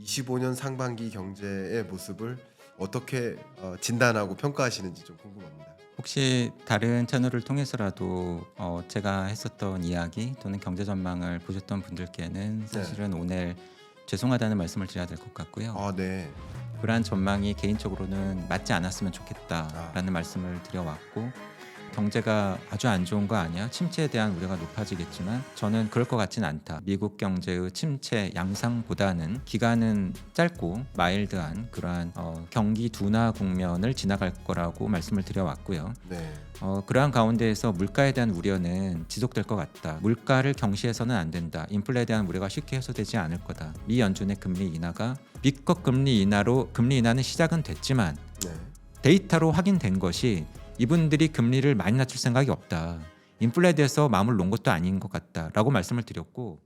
25년 상반기 경제의 모습을 어떻게 진단하고 평가하시는지 좀 궁금합니다. 혹시 다른 채널을 통해서라도 제가 했었던 이야기 또는 경제 전망을 보셨던 분들께는 네. 사실은 오늘 죄송하다는 말씀을 드려야 될 것 같고요. 아, 네. 그러한 전망이 개인적으로는 맞지 않았으면 아. 좋겠다라는 말씀을 드려왔고, 경제가 아주 안 좋은 거 아니야? 침체에 대한 우려가 높아지겠지만 저는 그럴 것 같진 않다. 미국 경제의 침체 양상보다는 기간은 짧고 마일드한 그러한 경기 둔화 국면을 지나갈 거라고 말씀을 드려왔고요. 네. 그러한 가운데에서 물가에 대한 우려는 지속될 것 같다. 물가를 경시해서는 안 된다. 인플레에 대한 우려가 쉽게 해소되지 않을 거다. 미 연준의 금리 인하가 미국 금리 인하는 시작은 됐지만 네. 데이터로 확인된 것이 이분들이 금리를 많이 낮출 생각이 없다. 인플레에 대해서 마음을 놓은 것도 아닌 것 같다라고 말씀을 드렸고,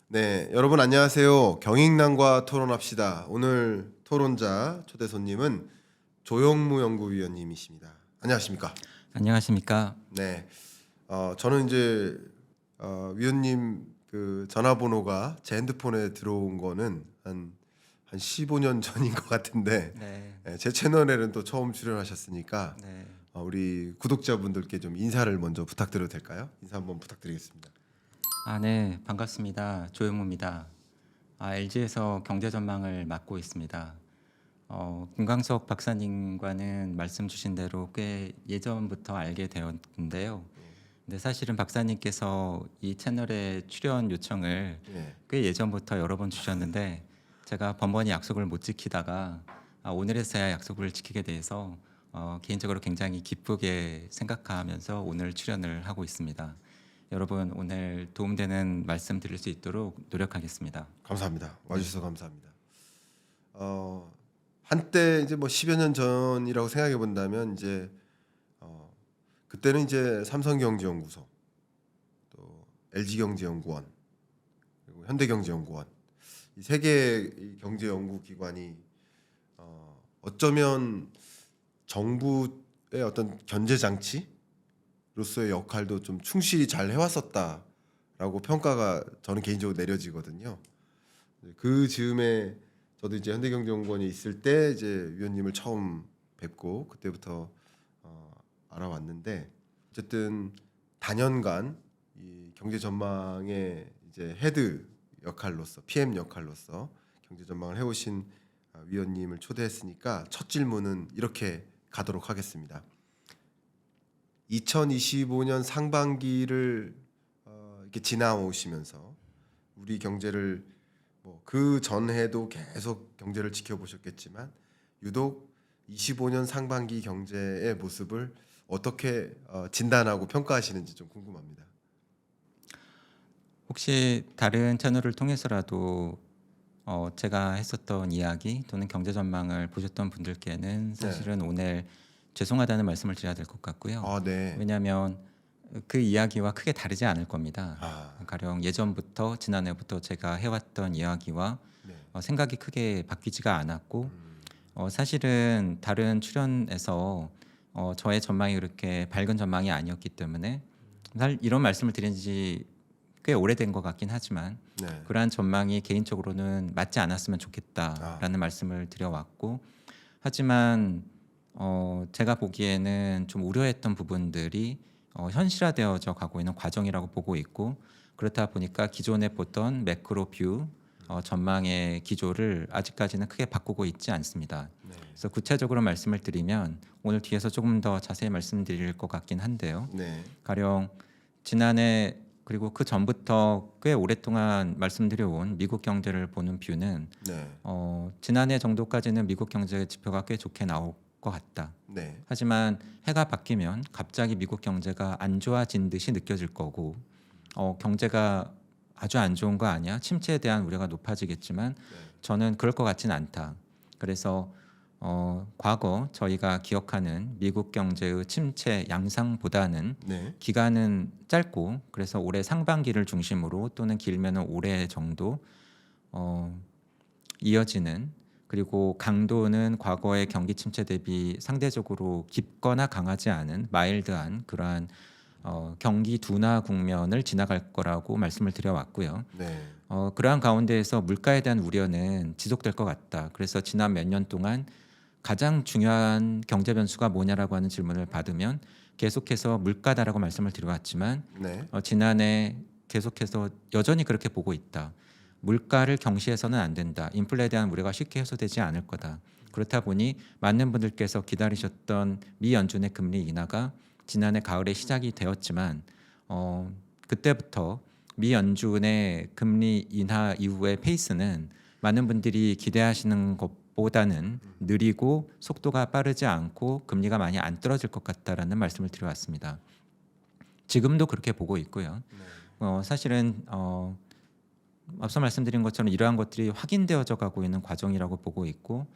네, 여러분 안녕하세요. 경익난과 토론합시다. 오늘 토론자 초대 손님은 조영무 연구위원님이십니다. 안녕하십니까? 안녕하십니까? 네. 저는 이제 위원님 그 전화번호가 제 핸드폰에 들어온 거는 한 15년 전인 것 같은데, 네. 제 채널에는 또 처음 출연하셨으니까 네. 우리 구독자분들께 좀 인사를 먼저 부탁드려도 될까요? 인사 한번 부탁드리겠습니다. 네, 반갑습니다. 조영무입니다. LG에서 경제 전망을 맡고 있습니다. 김광석 박사님과는 말씀 주신 대로 꽤 예전부터 알게 되었는데요. 근데 사실은 박사님께서 이 채널에 출연 요청을 예. 꽤 예전부터 여러 번 주셨는데 제가 번번이 약속을 못 지키다가 오늘에서야 약속을 지키게 돼서 개인적으로 굉장히 기쁘게 생각하면서 오늘 출연을 하고 있습니다. 여러분 오늘 도움되는 말씀 드릴 수 있도록 노력하겠습니다. 감사합니다. 와주셔서 감사합니다. 한때 이제 뭐 10여 년 전이라고 생각해 본다면 이제 그때는 이제 삼성경제연구소, 또 LG경제연구원, 그리고 현대경제연구원 이 세 개의 경제연구기관이 어쩌면 정부의 어떤 견제장치로서의 역할도 좀 충실히 잘 해왔었다라고 평가가 저는 개인적으로 내려지거든요. 그 즈음에 저도 이제 현대경제연구원에 있을 때 이제 위원님을 처음 뵙고 그때부터 알아왔는데, 어쨌든 단연간 이 경제 전망의 이제 헤드 역할로서 PM 역할로서 경제 전망을 해오신 위원님을 초대했으니까 첫 질문은 이렇게 가도록 하겠습니다. 2025년 상반기를 이렇게 지나오시면서 우리 경제를 뭐 그 전해도 계속 경제를 지켜보셨겠지만 유독 25년 상반기 경제의 모습을 어떻게 진단하고 평가하시는지 좀 궁금합니다. 혹시 다른 채널을 통해서라도 제가 했었던 이야기 또는 경제 전망을 보셨던 분들께는 사실은 오늘 죄송하다는 말씀을 드려야 될 것 같고요. 아, 네. 왜냐하면 그 이야기와 크게 다르지 않을 겁니다. 아, 가령 예전부터 지난해부터 제가 해왔던 이야기와 네. 생각이 크게 바뀌지가 않았고, 음, 사실은 다른 출연에서 저의 전망이 그렇게 밝은 전망이 아니었기 때문에 사실 이런 말씀을 드린 지 꽤 오래된 것 같긴 하지만 네. 그러한 전망이 개인적으로는 맞지 않았으면 좋겠다라는 말씀을 드려왔고, 하지만 제가 보기에는 좀 우려했던 부분들이 현실화되어져 가고 있는 과정이라고 보고 있고, 그렇다 보니까 기존에 보던 매크로 뷰 전망의 기조를 아직까지는 크게 바꾸고 있지 않습니다. 네. 그래서 구체적으로 말씀을 드리면 오늘 뒤에서 조금 더 자세히 말씀드릴 것 같긴 한데요. 네. 가령 지난해 그리고 그 전부터 꽤 오랫동안 말씀드려온 미국 경제를 보는 뷰는 네. 지난해 정도까지는 미국 경제 지표가 꽤 좋게 나올 것 같다. 네. 하지만 해가 바뀌면 갑자기 미국 경제가 안 좋아진 듯이 느껴질 거고, 경제가 아주 안 좋은 거 아니야? 침체에 대한 우려가 높아지겠지만 저는 그럴 것 같진 않다. 그래서 과거 저희가 기억하는 미국 경제의 침체 양상보다는 네. 기간은 짧고, 그래서 올해 상반기를 중심으로 또는 길면은 올해 정도 이어지는, 그리고 강도는 과거의 경기 침체 대비 상대적으로 깊거나 강하지 않은 마일드한 그러한 경기 둔화 국면을 지나갈 거라고 말씀을 드려왔고요. 네. 그러한 가운데에서 물가에 대한 우려는 지속될 것 같다. 그래서 지난 몇 년 동안 가장 중요한 경제 변수가 뭐냐라고 하는 질문을 받으면 계속해서 물가다라고 말씀을 드려왔지만 네. 지난해 계속해서 여전히 그렇게 보고 있다. 물가를 경시해서는 안 된다. 인플레에 대한 우려가 쉽게 해소되지 않을 거다. 그렇다 보니 많은 분들께서 기다리셨던 미 연준의 금리 인하가 지난해 가을에 시작이 되었지만 그때부터 미 연준의 금리 인하 이후의 페이스는 많은 분들이 기대하시는 것보다는 느리고 속도가 빠르지 않고 금리가 많이 안 떨어질 것 같다라는 말씀을 드려왔습니다. 지금도 그렇게 보고 있고요. 사실은 앞서 말씀드린 것처럼 이러한 것들이 확인되어져 가고 있는 과정이라고 보고 있고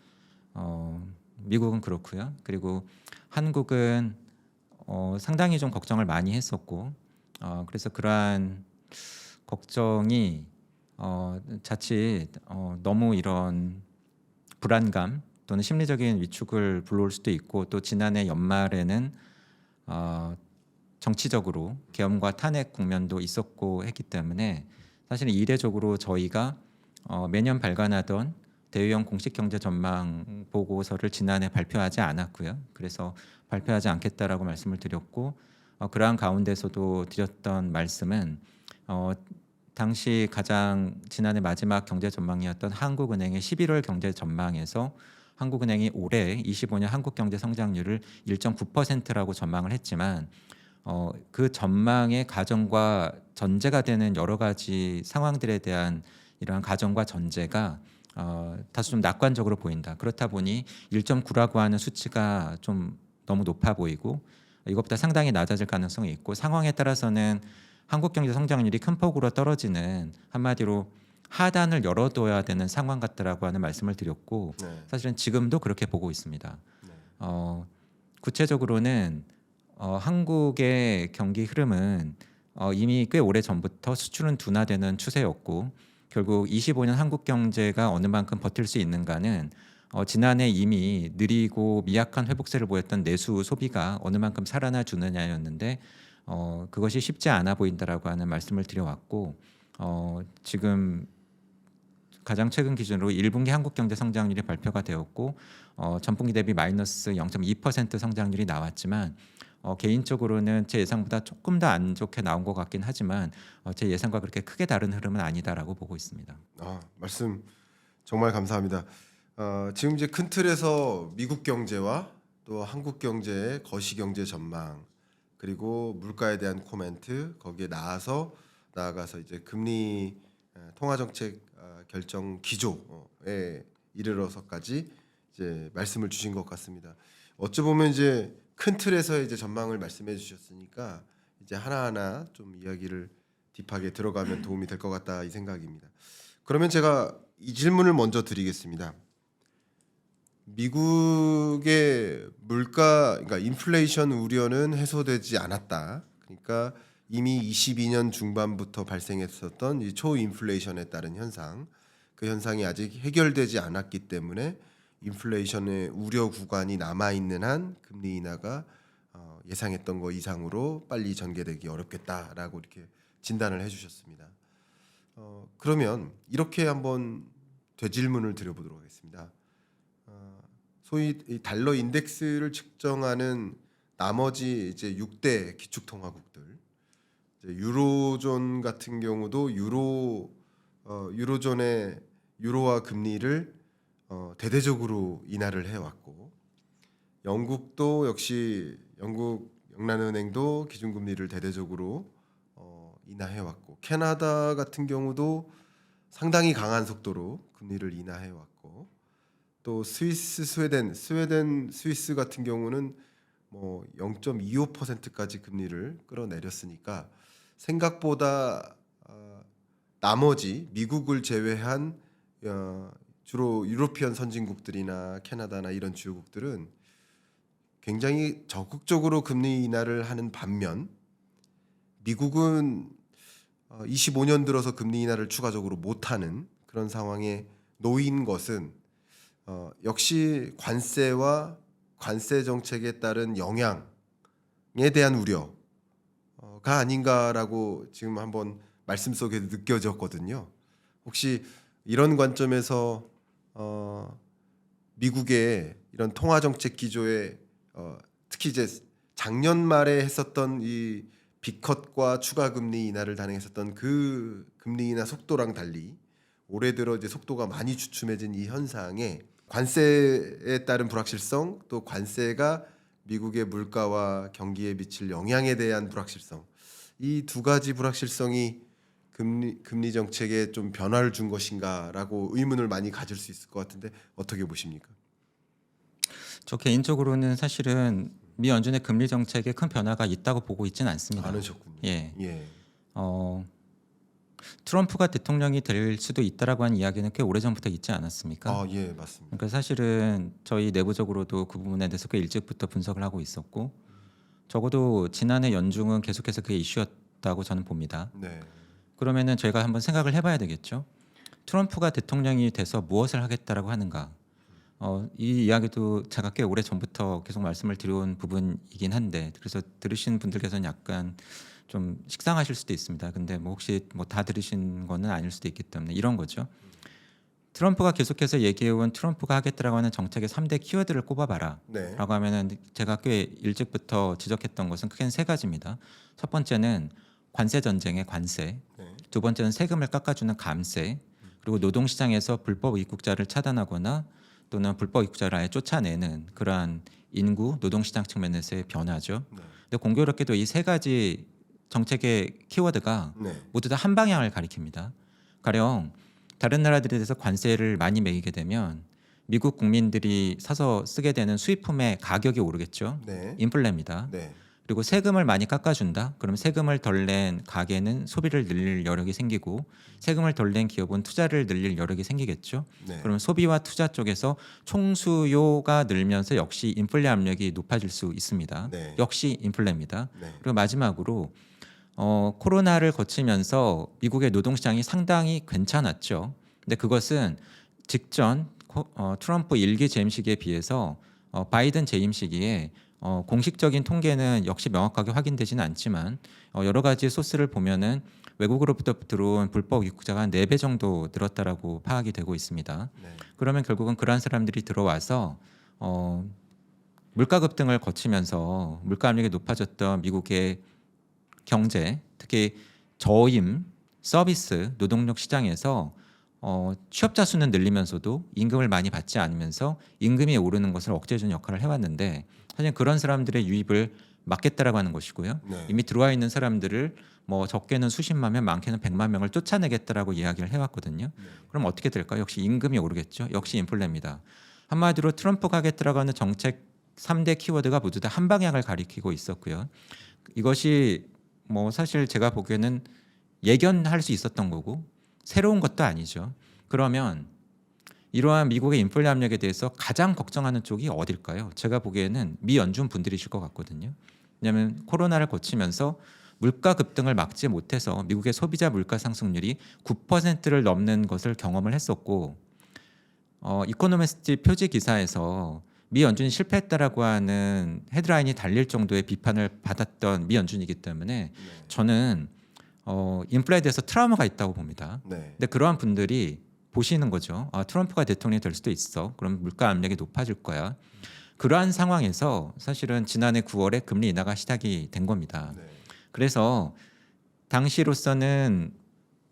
미국은 그렇고요. 그리고 한국은 상당히 좀 걱정을 많이 했었고 그래서 그러한 걱정이 자칫 너무 이런 불안감 또는 심리적인 위축을 불러올 수도 있고 또 지난해 연말에는 정치적으로 계엄과 탄핵 국면도 있었고 했기 때문에 사실은 이례적으로 저희가 매년 발간하던 대유형 공식 경제 전망 보고서를 지난해 발표하지 않았고요. 그래서 발표하지 않겠다라고 말씀을 드렸고 그러한 가운데서도 드렸던 말씀은 당시 가장 지난해 마지막 경제 전망이었던 한국은행의 11월 경제 전망에서 한국은행이 올해 25년 한국 경제 성장률을 1.9%라고 전망을 했지만 그 전망의 가정과 전제가 되는 여러 가지 상황들에 대한 이러한 가정과 전제가 다소 좀 낙관적으로 보인다. 그렇다 보니 1.9라고 하는 수치가 좀 너무 높아 보이고 이것보다 상당히 낮아질 가능성이 있고 상황에 따라서는 한국 경제 성장률이 큰 폭으로 떨어지는 한마디로 하단을 열어둬야 되는 상황 같다라고 하는 말씀을 드렸고 네. 사실은 지금도 그렇게 보고 있습니다. 네. 구체적으로는 한국의 경기 흐름은 이미 꽤 오래 전부터 수출은 둔화되는 추세였고 결국 25년 한국 경제가 어느 만큼 버틸 수 있는가는 지난해 이미 느리고 미약한 회복세를 보였던 내수 소비가 어느 만큼 살아나 주느냐였는데 그것이 쉽지 않아 보인다라고 하는 말씀을 드려왔고 지금 가장 최근 기준으로 1분기 한국 경제 성장률이 발표가 되었고 전분기 대비 마이너스 0.2% 성장률이 나왔지만 개인적으로는 제 예상보다 조금 더 안 좋게 나온 것 같긴 하지만 제 예상과 그렇게 크게 다른 흐름은 아니다라고 보고 있습니다. 말씀 정말 감사합니다. 지금 이제 큰 틀에서 미국 경제와 또 한국 경제의 거시 경제 전망 그리고 물가에 대한 코멘트 거기에 나아가서 이제 금리 통화 정책 결정 기조에 이르러서까지 이제 말씀을 주신 것 같습니다. 어찌 보면 이제 큰 틀에서 이제 전망을 말씀해 주셨으니까 이제 하나하나 좀 이야기를 딥하게 들어가면 도움이 될 것 같다 이 생각입니다. 그러면 제가 이 질문을 먼저 드리겠습니다. 미국의 물가, 그러니까 인플레이션 우려는 해소되지 않았다. 그러니까 이미 22년 중반부터 발생했었던 이 초인플레이션에 따른 현상, 그 현상이 아직 해결되지 않았기 때문에 인플레이션의 우려 구간이 남아 있는 한 금리 인하가 예상했던 거 이상으로 빨리 전개되기 어렵겠다라고 이렇게 진단을 해주셨습니다. 그러면 이렇게 한번 되질문을 드려보도록 하겠습니다. 소위 이 달러 인덱스를 측정하는 나머지 이제 6대 기축통화국들, 이제 유로존 같은 경우도 유로존의 유로화 금리를 대대적으로 인하를 해왔고, 영국도 역시 영국 영란은행도 기준금리를 대대적으로 인하해왔고, 캐나다 같은 경우도 상당히 강한 속도로 금리를 인하해왔고, 또 스웨덴, 스위스 같은 경우는 뭐 0.25%까지 금리를 끌어내렸으니까 생각보다 나머지 미국을 제외한 주로 유로피언 선진국들이나 캐나다나 이런 주요국들은 굉장히 적극적으로 금리 인하를 하는 반면 미국은 25년 들어서 금리 인하를 추가적으로 못하는 그런 상황에 놓인 것은 역시 관세와 관세 정책에 따른 영향에 대한 우려, 가 아닌가라고 지금 한번 말씀 속에 느껴졌거든요. 혹시 이런 관점에서 미국의 이런 통화 정책 기조에 특히 이제 작년 말에 했었던 이 빅컷과 추가 금리 인하를 단행했었던 그 금리 인하 속도랑 달리 올해 들어 이제 속도가 많이 주춤해진 이 현상에 관세에 따른 불확실성, 또 관세가 미국의 물가와 경기에 미칠 영향에 대한 불확실성, 이 두 가지 불확실성이 금리 정책에 좀 변화를 준 것인가라고 의문을 많이 가질 수 있을 것 같은데 어떻게 보십니까? 저 개인적으로는 사실은 미 연준의 금리 정책에 큰 변화가 있다고 보고 있지는 않습니다. 않으셨군요. 예. 예. 트럼프가 대통령이 될 수도 있다라고 하는 이야기는 꽤 오래전부터 있지 않았습니까? 예, 맞습니다. 그러니까 사실은 저희 내부적으로도 그 부분에 대해서 꽤 일찍부터 분석을 하고 있었고 적어도 지난해 연중은 계속해서 그게 이슈였다고 저는 봅니다. 네. 그러면은 저희가 한번 생각을 해봐야 되겠죠. 트럼프가 대통령이 돼서 무엇을 하겠다라고 하는가? 이 이야기도 제가 꽤 오래 전부터 계속 말씀을 드려온 부분이긴 한데 그래서 들으신 분들께서는 약간 좀 식상하실 수도 있습니다. 근데 뭐 혹시 뭐 다 들으신 거는 아닐 수도 있기 때문에 이런 거죠. 트럼프가 계속해서 얘기해온 트럼프가 하겠다라고 하는 정책의 3대 키워드를 꼽아봐라. 네. 라고 하면은 제가 꽤 일찍부터 지적했던 것은 크게는 세 가지입니다. 첫 번째는 관세 전쟁의 관세, 네. 두 번째는 세금을 깎아주는 감세, 그리고 노동시장에서 불법 입국자를 차단하거나 또는 불법 입국자를 아예 쫓아내는 그러한 인구 노동시장 측면에서의 변화죠. 네. 근데 공교롭게도 이 세 가지 정책의 키워드가 네. 모두 다 한 방향을 가리킵니다. 가령 다른 나라들에 대해서 관세를 많이 매기게 되면 미국 국민들이 사서 쓰게 되는 수입품의 가격이 오르겠죠. 네. 인플레입니다. 네. 그리고 세금을 많이 깎아준다. 그럼 세금을 덜 낸 가게는 소비를 늘릴 여력이 생기고 세금을 덜 낸 기업은 투자를 늘릴 여력이 생기겠죠. 네. 그럼 소비와 투자 쪽에서 총수요가 늘면서 역시 인플레 압력이 높아질 수 있습니다. 네. 역시 인플레입니다. 네. 그리고 마지막으로 코로나를 거치면서 미국의 노동시장이 상당히 괜찮았죠. 근데 그것은 직전 트럼프 1기 재임 시기에 비해서 바이든 재임 시기에 공식적인 통계는 역시 명확하게 확인되지는 않지만 여러 가지 소스를 보면은 외국으로부터 들어온 불법 입국자가 한 4배 정도 늘었다라고 파악이 되고 있습니다. 네. 그러면 결국은 그러한 사람들이 들어와서 물가 급등을 거치면서 물가 압력이 높아졌던 미국의 경제, 특히 저임, 서비스, 노동력 시장에서 취업자 수는 늘리면서도 임금을 많이 받지 않으면서 임금이 오르는 것을 억제해주는 역할을 해왔는데 사실 그런 사람들의 유입을 막겠다라고 하는 것이고요. 네. 이미 들어와 있는 사람들을 뭐 적게는 수십만 명, 많게는 100만 명을 쫓아내겠다라고 이야기를 해왔거든요. 네. 그럼 어떻게 될까요? 역시 임금이 오르겠죠. 역시 인플레입니다. 한마디로 트럼프가 하겠다라고 하는 정책 3대 키워드가 모두 다 한 방향을 가리키고 있었고요. 이것이 뭐 사실 제가 보기에는 예견할 수 있었던 거고 새로운 것도 아니죠. 그러면 이러한 미국의 인플레 압력에 대해서 가장 걱정하는 쪽이 어딜까요? 제가 보기에는 미 연준 분들이실 것 같거든요. 왜냐하면 코로나를 거치면서 물가 급등을 막지 못해서 미국의 소비자 물가 상승률이 9%를 넘는 것을 경험을 했었고 이코노미스트 표지 기사에서 미 연준이 실패했다라고 하는 헤드라인이 달릴 정도의 비판을 받았던 미 연준이기 때문에 네. 저는 인플레에 대해서 트라우마가 있다고 봅니다. 네. 근데 그러한 분들이 보시는 거죠. 트럼프가 대통령이 될 수도 있어. 그럼 물가 압력이 높아질 거야. 그러한 상황에서 사실은 지난해 9월에 금리 인하가 시작이 된 겁니다. 네. 그래서 당시로서는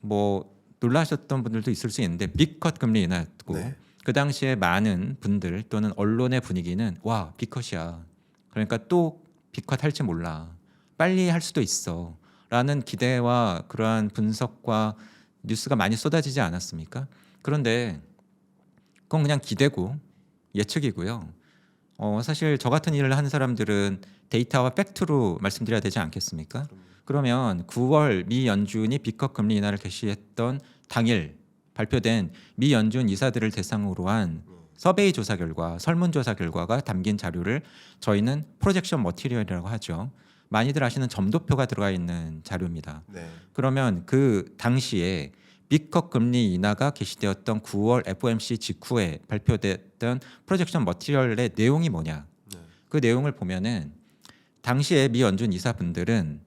뭐 놀라셨던 분들도 있을 수 있는데 빅컷 금리 인하였고 네. 그 당시에 많은 분들 또는 언론의 분위기는 와 빅컷이야. 그러니까 또 빅컷 할지 몰라. 빨리 할 수도 있어. 라는 기대와 그러한 분석과 뉴스가 많이 쏟아지지 않았습니까? 그런데 그건 그냥 기대고 예측이고요. 사실 저 같은 일을 하는 사람들은 데이터와 팩트로 말씀드려야 되지 않겠습니까? 그러면 9월 미 연준이 빅컷 금리 인하를 개시했던 당일 발표된 미 연준 이사들을 대상으로 한 서베이 조사 결과, 설문조사 결과가 담긴 자료를 저희는 프로젝션 머티리얼이라고 하죠. 많이들 아시는 점도표가 들어가 있는 자료입니다. 네. 그러면 그 당시에 빅컷 금리 인하가 개시되었던 9월 FOMC 직후에 발표됐던 프로젝션 머티리얼의 내용이 뭐냐? 네. 그 내용을 보면은 당시에 미 연준 이사분들은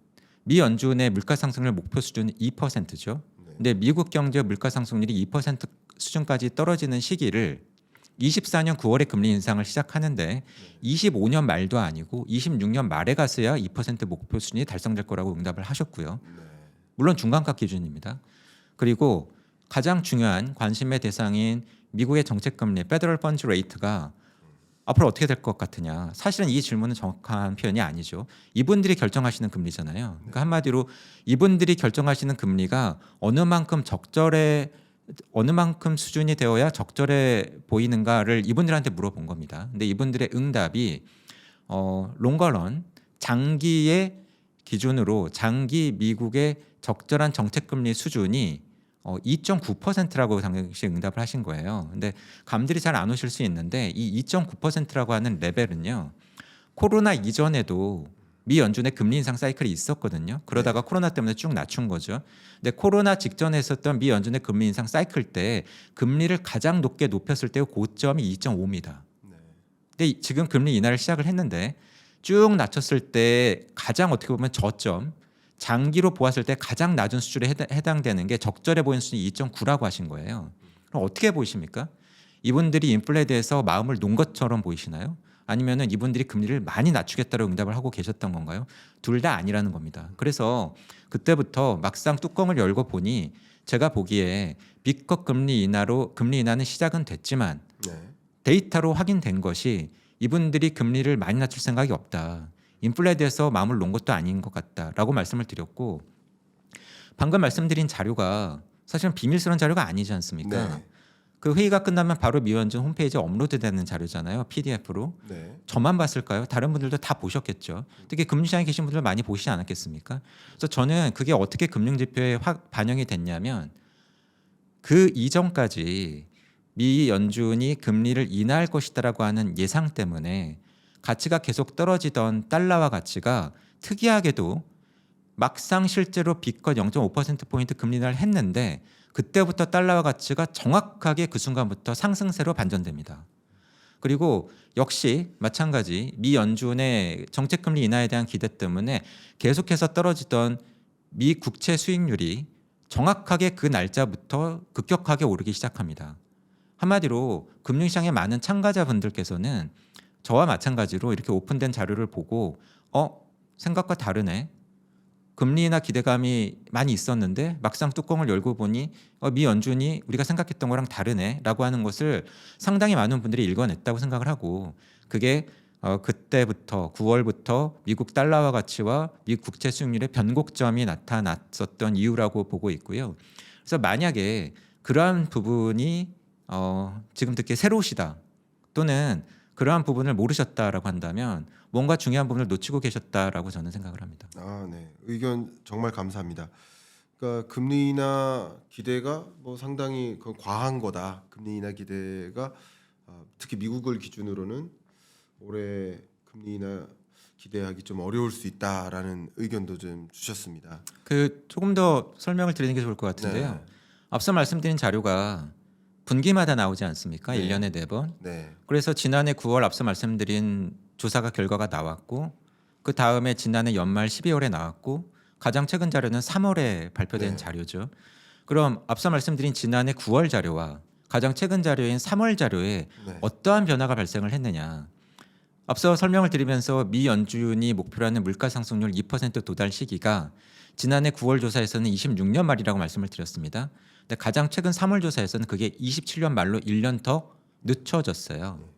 미 연준의 물가 상승률 목표 수준은 2%죠. 근데 미국 경제 물가 상승률이 2% 수준까지 떨어지는 시기를 24년 9월에 금리 인상을 시작하는데 25년 말도 아니고 26년 말에 갔어야 2% 목표 수준이 달성될 거라고 응답을 하셨고요. 물론 중간값 기준입니다. 그리고 가장 중요한 관심의 대상인 미국의 정책 금리 페더럴 펀드 레이트가 앞으로 어떻게 될 것 같으냐. 사실은 이 질문은 정확한 표현이 아니죠. 이분들이 결정하시는 금리잖아요. 그러니까 한마디로 이분들이 결정하시는 금리가 어느 만큼 수준이 되어야 적절해 보이는가를 이분들한테 물어본 겁니다. 근데 이분들의 응답이 롱거런 장기의 기준으로 장기 미국의 적절한 정책 금리 수준이 2.9%라고 당시 응답을 하신 거예요. 근데 감들이 잘 안 오실 수 있는데 이 2.9%라고 하는 레벨은요. 코로나 이전에도 미 연준의 금리 인상 사이클이 있었거든요. 그러다가 코로나 때문에 쭉 낮춘 거죠. 근데 코로나 직전에 있었던 미 연준의 금리 인상 사이클 때 금리를 가장 높게 높였을 때 고점이 2.5입니다. 근데 지금 금리 인하를 시작을 했는데 쭉 낮췄을 때 가장 어떻게 보면 저점 장기로 보았을 때 가장 낮은 수준에 해당되는 게 적절해 보이는 수준이 2.9라고 하신 거예요. 그럼 어떻게 보이십니까? 이분들이 인플레에 대해서 마음을 놓은 것처럼 보이시나요? 아니면은 이분들이 금리를 많이 낮추겠다고 응답을 하고 계셨던 건가요? 둘 다 아니라는 겁니다. 그래서 그때부터 막상 뚜껑을 열고 보니 제가 보기에 B급 금리 인하는 시작은 됐지만 데이터로 확인된 것이 이분들이 금리를 많이 낮출 생각이 없다. 인플레에 대해서 마음을 놓은 것도 아닌 것 같다라고 말씀을 드렸고 방금 말씀드린 자료가 사실은 비밀스러운 자료가 아니지 않습니까? 그 회의가 끝나면 바로 미 연준 홈페이지에 업로드되는 자료잖아요. PDF로. 저만 봤을까요? 다른 분들도 다 보셨겠죠. 특히 금융시장에 계신 분들 많이 보시지 않았겠습니까? 그래서 저는 그게 어떻게 금융지표에 반영이 됐냐면 그 이전까지 미 연준이 금리를 인하할 것이다라고 하는 예상 때문에 가치가 계속 떨어지던 달러화 가치가 특이하게도 막상 실제로 B껏 0.5%포인트 금리 인하를 했는데 그때부터 달러화 가치가 정확하게 그 순간부터 상승세로 반전됩니다. 그리고 역시 마찬가지 미 연준의 정책금리 인하에 대한 기대 때문에 계속해서 떨어지던 미 국채 수익률이 정확하게 그 날짜부터 급격하게 오르기 시작합니다. 한마디로 금융시장의 많은 참가자분들께서는 저와 마찬가지로 이렇게 오픈된 자료를 보고 생각과 다르네. 금리 인하 기대감이 많이 있었는데 막상 뚜껑을 열고 보니 미 연준이 우리가 생각했던 거랑 다르네 라고 하는 것을 상당히 많은 분들이 읽어냈다고 생각을 하고 그게 그때부터 9월부터 미국 달러화 가치와 미국 국채 수익률의 변곡점이 나타났었던 이유라고 보고 있고요. 그래서 만약에 그러한 부분이 지금 듣기에 새로우시다 또는 그러한 부분을 모르셨다라고 한다면 뭔가 중요한 부분을 놓치고 계셨다라고 저는 생각을 합니다. 네. 의견 정말 감사합니다. 그러니까 금리 인하 기대가 뭐 상당히 그건 과한 거다. 금리 인하 기대가 특히 미국을 기준으로는 올해 금리 인하 기대하기 좀 어려울 수 있다라는 의견도 좀 주셨습니다. 조금 더 설명을 드리는 게 좋을 것 같은데요. 앞서 말씀드린 자료가 분기마다 나오지 않습니까? 1년에 4번. 그래서 지난해 9월 앞서 말씀드린 조사가 결과가 나왔고 그 다음에 지난해 연말 12월에 나왔고 가장 최근 자료는 3월에 발표된 자료죠. 그럼 앞서 말씀드린 지난해 9월 자료와 가장 최근 자료인 3월 자료에 어떠한 변화가 발생을 했느냐. 앞서 설명을 드리면서 미 연준이 목표로 하는 물가 상승률 2% 도달 시기가 지난해 9월 조사에서는 26년 말이라고 말씀을 드렸습니다. 근데 가장 최근 3월 조사에서는 그게 27년 말로 1년 더 늦춰졌어요.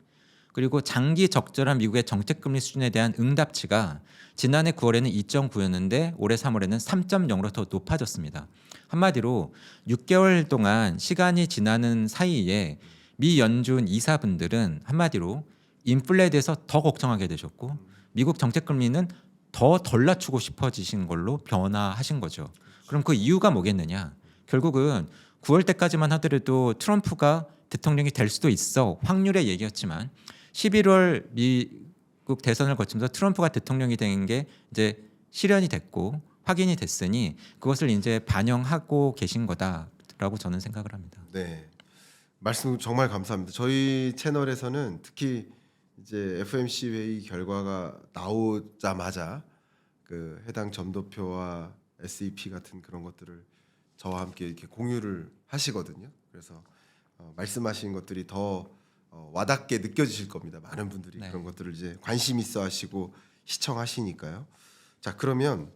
그리고 장기 적절한 미국의 정책금리 수준에 대한 응답치가 지난해 9월에는 2.9였는데 올해 3월에는 3.0로 더 높아졌습니다. 한마디로 6개월 동안 시간이 지나는 사이에 미 연준 이사분들은 한마디로 인플레에 대해서 더 걱정하게 되셨고 미국 정책금리는 더 덜 낮추고 싶어지신 걸로 변화하신 거죠. 그럼 그 이유가 뭐겠느냐? 결국은 9월 때까지만 하더라도 트럼프가 대통령이 될 수도 있어 확률의 얘기였지만 11월 미국 대선을 거치면서 트럼프가 대통령이 된 게 이제 실현이 됐고 확인이 됐으니 그것을 이제 반영하고 계신 거다라고 저는 생각을 합니다. 네, 말씀 정말 감사합니다. 저희 채널에서는 특히 이제 FOMC 회의 결과가 나오자마자 그 그 해당 점도표와 SEP 같은 그런 것들을 저와 함께 이렇게 공유를 하시거든요. 그래서 말씀하신 것들이 더 와닿게 느껴지실 겁니다. 많은 분들이 네. 그런 것들을 이제 관심 있어 하시고 시청하시니까요. 자, 그러면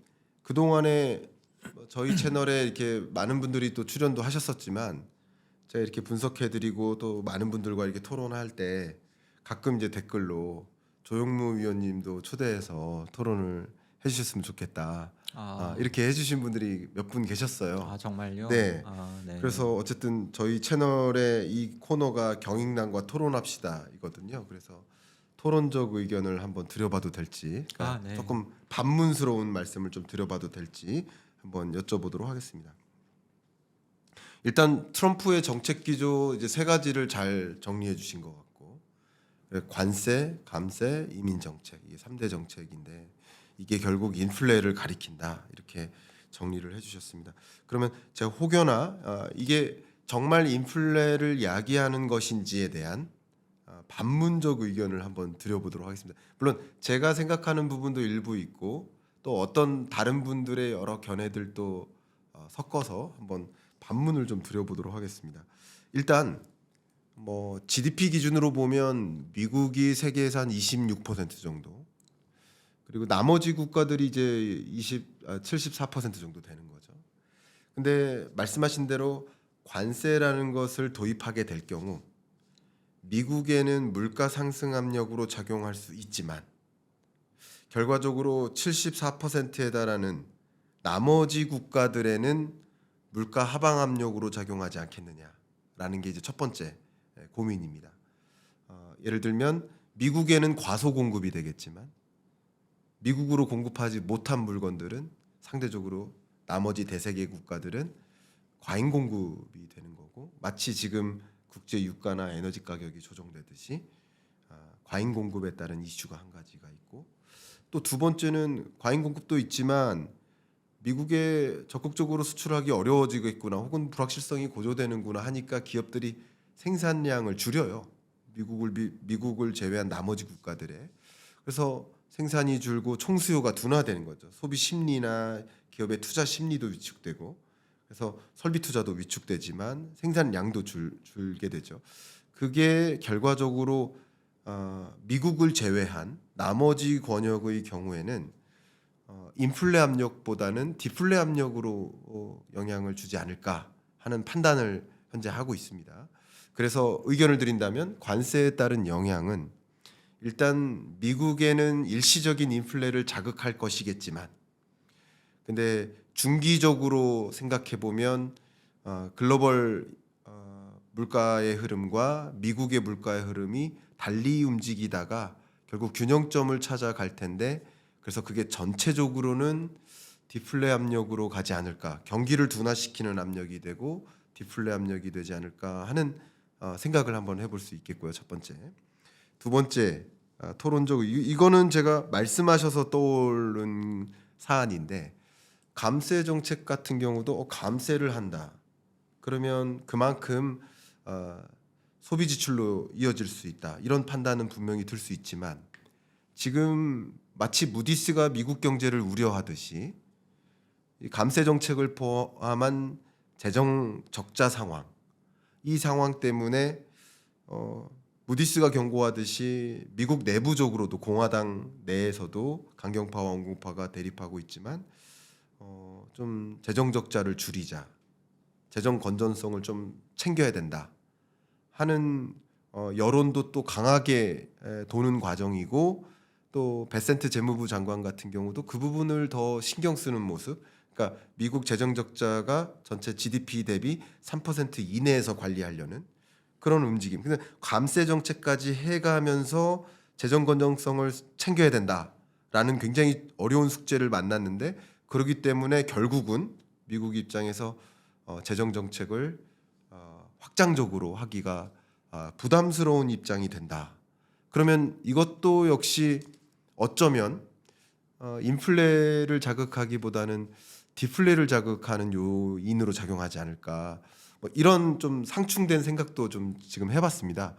그동안에 저희 채널에 이렇게 많은 분들이 또 출연도 하셨었지만 제가 이렇게 분석해드리고 또 많은 분들과 이렇게 토론할 때 가끔 이제 댓글로 조영무 위원님도 초대해서 토론을 해주셨으면 좋겠다. 이렇게 해주신 분들이 몇 분 계셨어요. 정말요? 네. 네. 그래서 어쨌든 저희 채널의 이 코너가 경인남과 토론합시다이거든요. 그래서 토론적 의견을 한번 드려봐도 될지, 그러니까 네. 조금 반문스러운 말씀을 좀 드려봐도 될지 한번 여쭤보도록 하겠습니다. 일단 트럼프의 정책 기조 이제 세 가지를 잘 정리해 주신 것 같고, 관세, 감세, 이민 정책, 이게 3대 정책인데 이게 결국 인플레를 가리킨다, 이렇게 정리를 해주셨습니다. 그러면 제가 혹여나 이게 정말 인플레를 야기하는 것인지에 대한 반문적 의견을 한번 드려보도록 하겠습니다. 물론 제가 생각하는 부분도 일부 있고 또 어떤 다른 분들의 여러 견해들도 섞어서 한번 반문을 좀 드려보도록 하겠습니다. 일단 뭐 GDP 기준으로 보면 미국이 세계에서 한 26% 정도, 그리고 나머지 국가들이 이제 74% 정도 되는 거죠. 근데 말씀하신 대로 관세라는 것을 도입하게 될 경우 미국에는 물가 상승 압력으로 작용할 수 있지만 결과적으로 74%에 달하는 나머지 국가들에는 물가 하방 압력으로 작용하지 않겠느냐라는 게 이제 첫 번째 고민입니다. 예를 들면 미국에는 과소 공급이 되겠지만 미국으로 공급하지 못한 물건들은 상대적으로 나머지 대세계 국가들은 과잉 공급이 되는 거고, 마치 지금 국제 유가나 에너지 가격이 조정되듯이 과잉 공급에 따른 이슈가 한 가지가 있고, 또 두 번째는 과잉 공급도 있지만 미국에 적극적으로 수출하기 어려워지겠구나, 혹은 불확실성이 고조되는구나 하니까 기업들이 생산량을 줄여요. 미국을 제외한 나머지 국가들에. 그래서 생산이 줄고 총수요가 둔화되는 거죠. 소비 심리나 기업의 투자 심리도 위축되고, 그래서 설비 투자도 위축되지만 생산량도 줄게 되죠. 그게 결과적으로 미국을 제외한 나머지 권역의 경우에는 인플레 압력보다는 디플레 압력으로 영향을 주지 않을까 하는 판단을 현재 하고 있습니다. 그래서 의견을 드린다면 관세에 따른 영향은 일단 미국에는 일시적인 인플레를 자극할 것이겠지만, 근데 중기적으로 생각해 보면 글로벌 물가의 흐름과 미국의 물가의 흐름이 달리 움직이다가 결국 균형점을 찾아갈 텐데, 그래서 그게 전체적으로는 디플레 압력으로 가지 않을까, 경기를 둔화시키는 압력이 되고 디플레 압력이 되지 않을까 하는 생각을 한번 해볼 수 있겠고요. 첫 번째. 두 번째, 토론적 이거는 제가 말씀하셔서 떠오른 사안인데, 감세 정책 같은 경우도 감세를 한다, 그러면 그만큼 소비 지출로 이어질 수 있다, 이런 판단은 분명히 들 수 있지만, 지금 마치 무디스가 미국 경제를 우려하듯이 이 감세 정책을 포함한 재정 적자 상황, 이 상황 때문에 무디스가 경고하듯이 미국 내부적으로도 공화당 내에서도 강경파와 온공파가 대립하고 있지만 좀 재정 적자를 줄이자, 재정 건전성을 좀 챙겨야 된다 하는 여론도 또 강하게 도는 과정이고, 또 베센트 재무부 장관 같은 경우도 그 부분을 더 신경 쓰는 모습, 그러니까 미국 재정 적자가 전체 GDP 대비 3% 이내에서 관리하려는 그런 움직임. 근데 감세 정책까지 해가면서 재정 건전성을 챙겨야 된다라는 굉장히 어려운 숙제를 만났는데, 그렇기 때문에 결국은 미국 입장에서 재정 정책을 확장적으로 하기가 부담스러운 입장이 된다. 그러면 이것도 역시 어쩌면 인플레를 자극하기보다는 디플레를 자극하는 요인으로 작용하지 않을까, 뭐 이런 좀 상충된 생각도 좀 지금 해봤습니다.